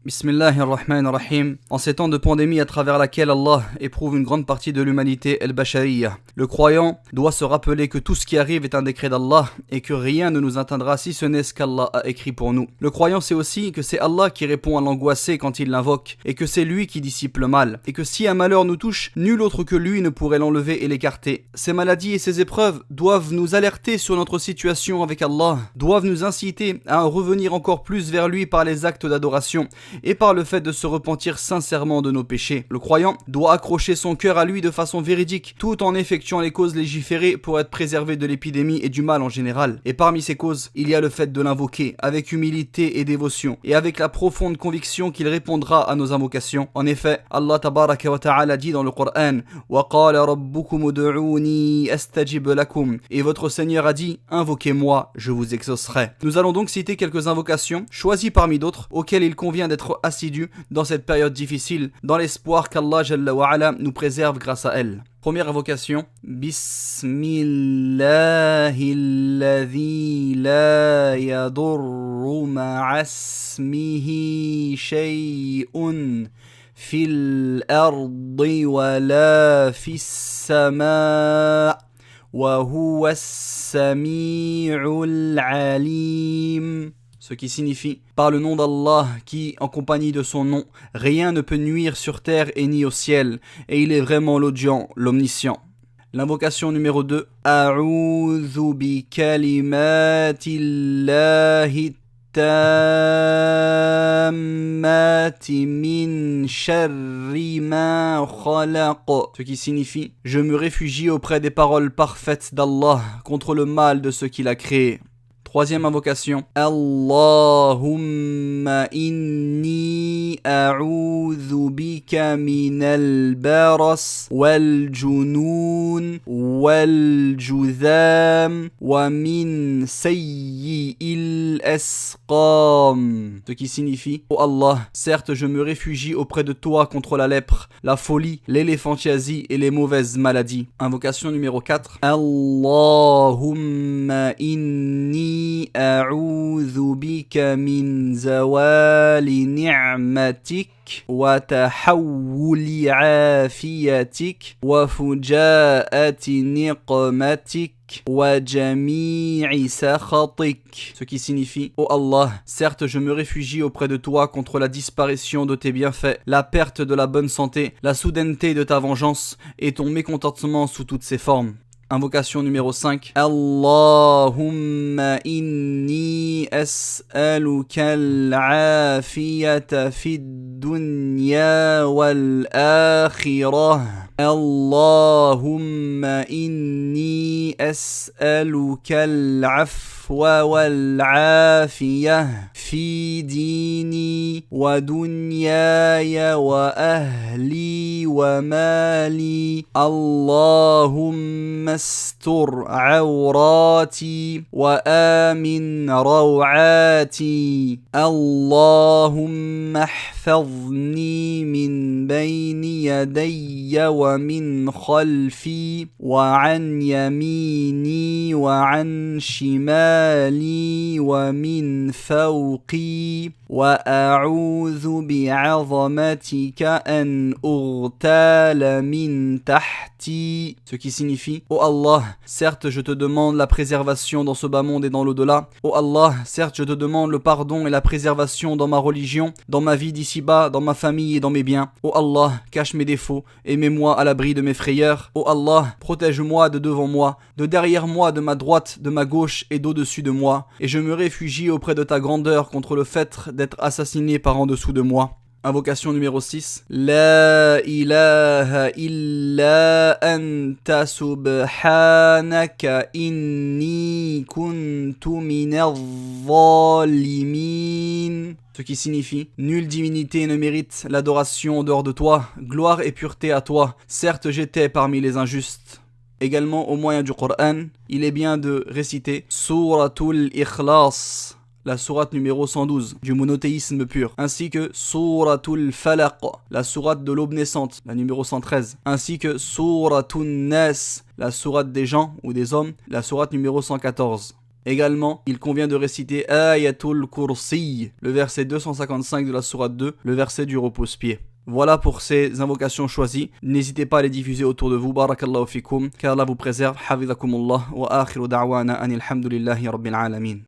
Bismillahirrahmanirrahim. En ces temps de pandémie à travers laquelle Allah éprouve une grande partie de l'humanité el-Bashariya, le croyant doit se rappeler que tout ce qui arrive est un décret d'Allah et que rien ne nous atteindra si ce n'est ce qu'Allah a écrit pour nous. Le croyant sait aussi que c'est Allah qui répond à l'angoissé quand il l'invoque et que c'est lui qui dissipe le mal et que si un malheur nous touche, nul autre que lui ne pourrait l'enlever et l'écarter. Ces maladies et ces épreuves doivent nous alerter sur notre situation avec Allah, doivent nous inciter à revenir encore plus vers lui par les actes d'adoration et par le fait de se repentir sincèrement de nos péchés. Le croyant doit accrocher son cœur à lui de façon véridique, tout en effectuant les causes légiférées pour être préservé de l'épidémie et du mal en général. Et parmi ces causes, il y a le fait de l'invoquer avec humilité et dévotion, et avec la profonde conviction qu'il répondra à nos invocations. En effet, Allah tabaraka wa ta'ala dit dans le Coran « Wa qala rabbukum ud'uni astajib lakum » et votre Seigneur a dit « Invoquez-moi, je vous exaucerai ». Nous allons donc citer quelques invocations, choisies parmi d'autres, auxquelles il convient d'être assidu dans cette période difficile, dans l'espoir qu'Allah Jalla wa Ala nous préserve grâce à elle. Première invocation. Bismillahilladhi la yadurru ma'asmihi shay'un fil ardi wa la fis sama' wa huwa as-sami'ul alim. Ce qui signifie, par le nom d'Allah qui, en compagnie de son nom, rien ne peut nuire sur terre et ni au ciel, et il est vraiment l'audient, l'omniscient. L'invocation numéro 2. A'udhu bi kalimatillahi tammati min sharri ma khalaq. Ce qui signifie, je me réfugie auprès des paroles parfaites d'Allah contre le mal de ce qu'il a créé. Troisième invocation. Allahumma inni a'udhu bika minal baras wal junun wal judham wa min sayyi'il asqam. Ce qui signifie, ô Allah, certes je me réfugie auprès de toi contre la lèpre, la folie, l'éléphantiasie et les mauvaises maladies. Invocation numéro 4. Allahumma inni أعوذ بك من زوال نعمتك وتحول عافيتك وفجاءة نقمتك وجميع سخطك. Ce qui signifie, ô Allah, certes je me réfugie auprès de toi contre la disparition de tes bienfaits, la perte de la bonne santé, la soudaineté de ta vengeance et ton mécontentement sous toutes ses formes. Invocation numéro 5. Allahumma inni as'aluka al-afiyata fid dunya wal akhirah. Allahumma inni as'aluka al-afwa wal afiyah fi dini wa dunyaya wa ahli wa mali. Allahumma استر عوراتي وآمن روعاتي. اللهم احفظني من بين يدي ومن خلفي وعن يميني وعن شمالي ومن فوقي وأعوذ بعظمتك أن أغتال من تحتي. Ce qui signifie, ô Allah, certes je te demande la préservation dans ce bas monde et dans l'au-delà. Ô Allah, certes je te demande le pardon et la préservation dans ma religion, dans ma vie d'ici-bas, dans ma famille et dans mes biens. Ô Allah, cache mes défauts et mets-moi à l'abri de mes frayeurs. Ô Allah, protège-moi de devant moi, de derrière moi, de ma droite, de ma gauche et d'au-dessus de moi. Et je me réfugie auprès de ta grandeur contre le fait d'être assassiné par en dessous de moi. Invocation numéro 6. La ilaha illa anta subhanaka inni kuntu minaz zalimin. Ce qui signifie, nulle divinité ne mérite l'adoration en dehors de toi, gloire et pureté à toi, certes j'étais parmi les injustes. Également au moyen du Coran, il est bien de réciter Suratul Ikhlas, la sourate numéro 112 du monothéisme pur, ainsi que Suratul Falaq, la sourate de l'aube naissante, la numéro 113, ainsi que Suratul Nas, la sourate des gens ou des hommes, la sourate numéro 114. Également, il convient de réciter Ayatul Kursi, le verset 255 de la sourate 2, le verset du repose-pied. Voilà pour ces invocations choisies. N'hésitez pas à les diffuser autour de vous. Barakallahu fikum. Qu'Allah vous préserve. Hafizakumullah. Wa akhiru da'wana anil hamdulillahi rabbil alamin.